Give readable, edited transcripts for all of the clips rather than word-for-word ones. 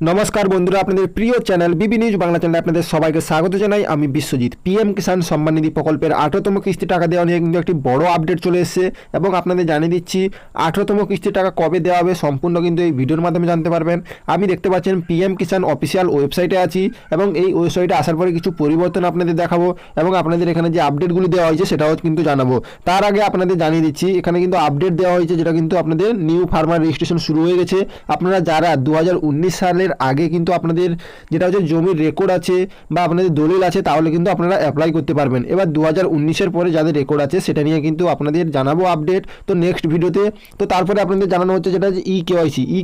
নমস্কার বন্ধুরা, আপনাদের প্রিয় চ্যানেল বিবি নিউজ বাংলা চ্যানেলে আপনাদের সবাইকে স্বাগত জানাই। আমি বিশ্বজিৎ। পিএম কিষাণ সম্মান নিধি প্রকল্পের 18তম কিস্তি টাকা দেওয়া নিয়ে কিন্তু একটি বড় আপডেট চলে এসেছে এবং আপনাদের জানিয়ে দিচ্ছি 18তম কিস্তি টাকা কবে দেওয়া হবে সম্পূর্ণ কিন্তু এই ভিডিওর মাধ্যমে জানতে পারবেন। আমি দেখতে পাচ্ছেন পিএম কিষাণ অফিসিয়াল ওয়েবসাইটে আছি এবং এই ওয়েবসাইটে আসার পরে কিছু পরিবর্তন আপনাদের দেখাবো এবং আপনাদের এখানে যে আপডেটগুলি দেওয়া হয়েছে সেটাও কিন্তু জানাবো। তার আগে আপনাদের জানিয়ে দিচ্ছি এখানে কিন্তু আপডেট দেওয়া হয়েছে, যেটা কিন্তু আপনাদের নিউ ফার্মার রেজিস্ট্রেশন শুরু হয়ে গেছে। আপনারা যারা 2019 সালের আগে কিন্তু আপনাদের যেটা হচ্ছে জমির রেকর্ড আছে বা আপনাদের দলিল আছে, তাহলে কিন্তু আপনারা অ্যাপ্লাই করতে পারবেন। এবার 2019-এর পরে যাদের রেকর্ড আছে সেটা নিয়ে কিন্তু আপনাদের জানাবো আপডেট তো নেক্সট ভিডিওতে। তো তারপরে আপনাদের জানানো হচ্ছে যেটা হচ্ছে ই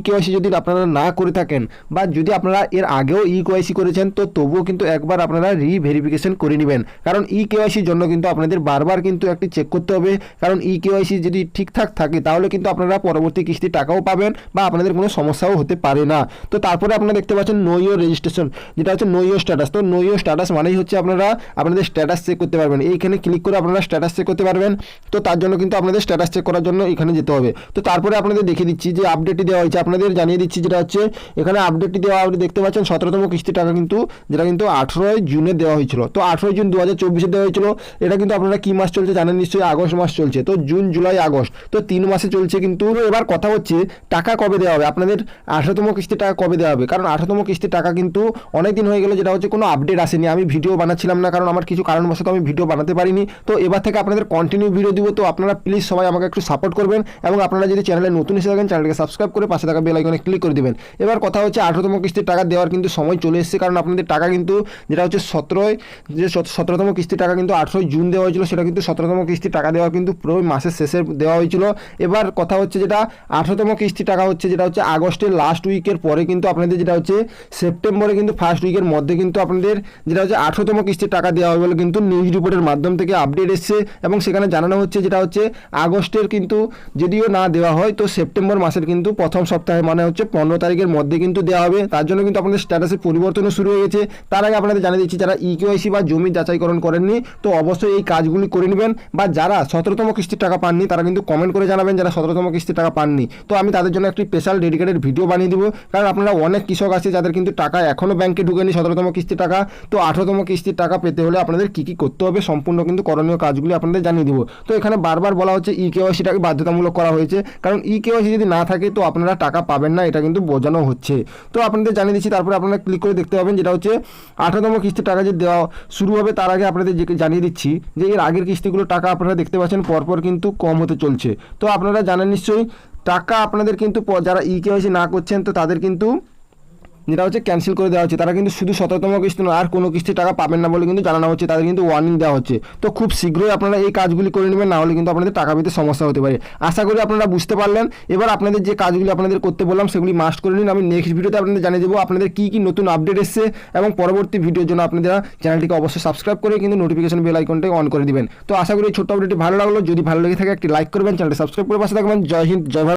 কেওয়াইসি যদি আপনারা না করে থাকেন বা যদি আপনারা এর আগেও ই-কেওয়াইসি করেছেন তো তবুও কিন্তু একবার আপনারা রিভেরিফিকেশন করে নেবেন, কারণ ই-কেওয়াইসির জন্য কিন্তু আপনাদের বারবার কিন্তু একটি চেক করতে হবে। কারণ ই-কেওয়াইসি যদি ঠিকঠাক থাকে তাহলে কিন্তু আপনারা পরবর্তী কিস্তির টাকাও পাবেন বা আপনাদের কোনো সমস্যাও হতে পারে না। তো তারপরে আপনারা দেখতে পাচ্ছেন নো ইওর রেজিস্ট্রেশন, যেটা হচ্ছে নো ইওর স্ট্যাটাস। তো নো ইওর স্ট্যাটাস মানেই হচ্ছে আপনারা আপনাদের স্ট্যাটাস চেক করতে পারবেন। এইখানে ক্লিক করে আপনারা স্ট্যাটাস চেক করতে পারবেন। তো তার জন্য কিন্তু আপনাদের স্ট্যাটাস চেক করার জন্য এখানে যেতে হবে। তো তারপরে আপনাদের দেখিয়ে দিচ্ছি যে আপডেটটি দেওয়া হয়েছে, আপনাদের জানিয়ে দিচ্ছি যেটা হচ্ছে এখানে আপডেটটি দেওয়া আপনি দেখতে পাচ্ছেন 17তম কিস্তি টাকা কিন্তু যেটা কিন্তু 18ই জুনে দেওয়া হয়েছিল। তো 18ই জুন 2024-এ দেওয়া হয়েছিল। এটা কিন্তু আপনারা কি মাস চলছে জানেন নিশ্চয়ই, আগস্ট মাস চলছে। তো জুন জুলাই আগস্ট তো 3 মাসে চলছে। কিন্তু এবার কথা হচ্ছে টাকা কবে দেওয়া হবে, আপনাদের 18তম কিস্তি টাকা কবে দেওয়া হবে। কারণ 18তম কিস্তির টাকা কিন্তু অনেক দিন হয়ে গেল, যেটা হচ্ছে কোনো আপডেট আসেনি। আমি ভিডিও বানাচ্ছিলাম না কারণ আমার কিছু কারণবশত আমি ভিডিও বানাতে পারিনি। তো এবার থেকে আপনাদের কন্টিনিউ ভিডিও দিব। তো আপনারা প্লিজ সবাই আমাকে একটু সাপোর্ট করবেন এবং আপনারা যদি চ্যানেলে নতুন এসে থাকেন চ্যানেলকে সাবস্ক্রাইব করে পাশে থাকা বেল আইকনে ক্লিক করে দেবেন। এবার কথা হচ্ছে 18তম কিস্তির টাকা দেওয়ার কিন্তু সময় চলে এসেছে, কারণ আপনাদের টাকা কিন্তু যেটা হচ্ছে 17তম কিস্তির টাকা কিন্তু 18ই জুন দেওয়া হয়েছিল, সেটা কিন্তু 17তম কিস্তির টাকা দেওয়া কিন্তু পুরো মাসের শেষে দেওয়া হয়েছিল। এবার কথা হচ্ছে যেটা 18তম কিস্তি টাকা হচ্ছে যেটা হচ্ছে আগস্টের লাস্ট উইকের পরে কিন্তু আপনাদের যেটা হচ্ছে সেপ্টেম্বরে কিন্তু ফার্স্ট উইকের মধ্যে কিন্তু আপনাদের যেটা হচ্ছে 18তম কিস্তির টাকা দেওয়া হবে বলে কিন্তু নিউজ রিপোর্টের মাধ্যম থেকে আপডেট এসছে এবং সেখানে জানানো হচ্ছে যেটা হচ্ছে আগস্টের কিন্তু যদিও না দেওয়া হয় তো সেপ্টেম্বর মাসের কিন্তু প্রথম সপ্তাহে মানে হচ্ছে 15 তারিখের মধ্যে কিন্তু দেওয়া হবে। তার জন্য কিন্তু আপনাদের স্ট্যাটাসের পরিবর্তনও শুরু হয়ে গেছে। তার আগে আপনাদের জানিয়ে দিচ্ছি যারা ই-কেওয়াইসি বা জমি যাচাইকরণ করেননি তো অবশ্যই এই কাজগুলি করে নেবেন, বা যারা 17তম কিস্তির টাকা পাননি তারা কিন্তু কমেন্ট করে জানাবেন যারা 17তম কিস্তির টাকা পাননি। তো আমি তাদের জন্য একটি স্পেশাল ডেডিকেটেড ভিডিও বানিয়ে দিব, কারণ আপনারা অনেক কৃষক আছে যাদের কিন্তু টাকা এখনও ব্যাংকে ঢুকেনি 17তম কিস্তির টাকা। তো 18তম কিস্তির টাকা পেতে হলে আপনাদের কী কী করতে হবে সম্পূর্ণ কিন্তু করণীয় কাজগুলি আপনাদের জানিয়ে দিব। তো এখানে বারবার বলা হচ্ছে ই-কেওয়াইসিটাকে বাধ্যতামূলক করা হয়েছে, কারণ ই-কেওয়াইসি যদি না থাকে তো আপনারা টাকা পাবেন না, এটা কিন্তু বোঝানো হচ্ছে। তো আপনাদের জানিয়ে দিচ্ছি, তারপরে আপনারা ক্লিক করে দেখতে পাবেন যেটা হচ্ছে 18তম কিস্তির টাকা যে দেওয়া শুরু হবে তার আগে আপনাদের জানিয়ে দিচ্ছি যে এর আগের কিস্তিগুলো টাকা আপনারা দেখতে পাচ্ছেন পরপর কিন্তু কম হতে চলছে। তো আপনারা জানেন নিশ্চয়ই টাকা আপনাদের কিন্তু যারা ই-কেওয়াইসি না করছেন তো তাদের কিন্তু যেটা হচ্ছে ক্যান্সেল করে দেওয়া হচ্ছে, তারা কিন্তু শুধু 17তম কিস্তি নয় আর কোনো কিস্তি টাকা পাবেন না বলে কিন্তু জানানো হচ্ছে, তাদের কিন্তু ওয়ার্নিং দেওয়া হচ্ছে। তো খুব শীঘ্রই আপনারা এই কাজগুলি করে নেবেন, না হলে কিন্তু আপনাদের টাকা পেতে সমস্যা হতে পারে। আশা করি আপনারা বুঝতে পারলেন। এবার আপনাদের যে কাজগুলি আপনাদের করতে বললাম সেগুলি মাস্ট করে নিন। আমি নেক্সট ভিডিওতে আপনাদের জানিয়ে দেবো আপনাদের কী কী নতুন আপডেট এসছে এবং পরবর্তী ভিডিওর জন্য আপনারা চ্যানেলটিকে অবশ্যই সাবস্ক্রাইব করে কিন্তু নোটিফিকেশন বেল আইকনটাকে অন করে দিবেন। তো আশা করি এই ছোট্ট আপডেটটি ভালো লাগলো। যদি ভালো লেগে থাকে একটি লাইক করবেন, চ্যানেলটি সাবস্ক্রাইব করে পাশে থাকবেন। জয় হিন্দ, জয় ভারত।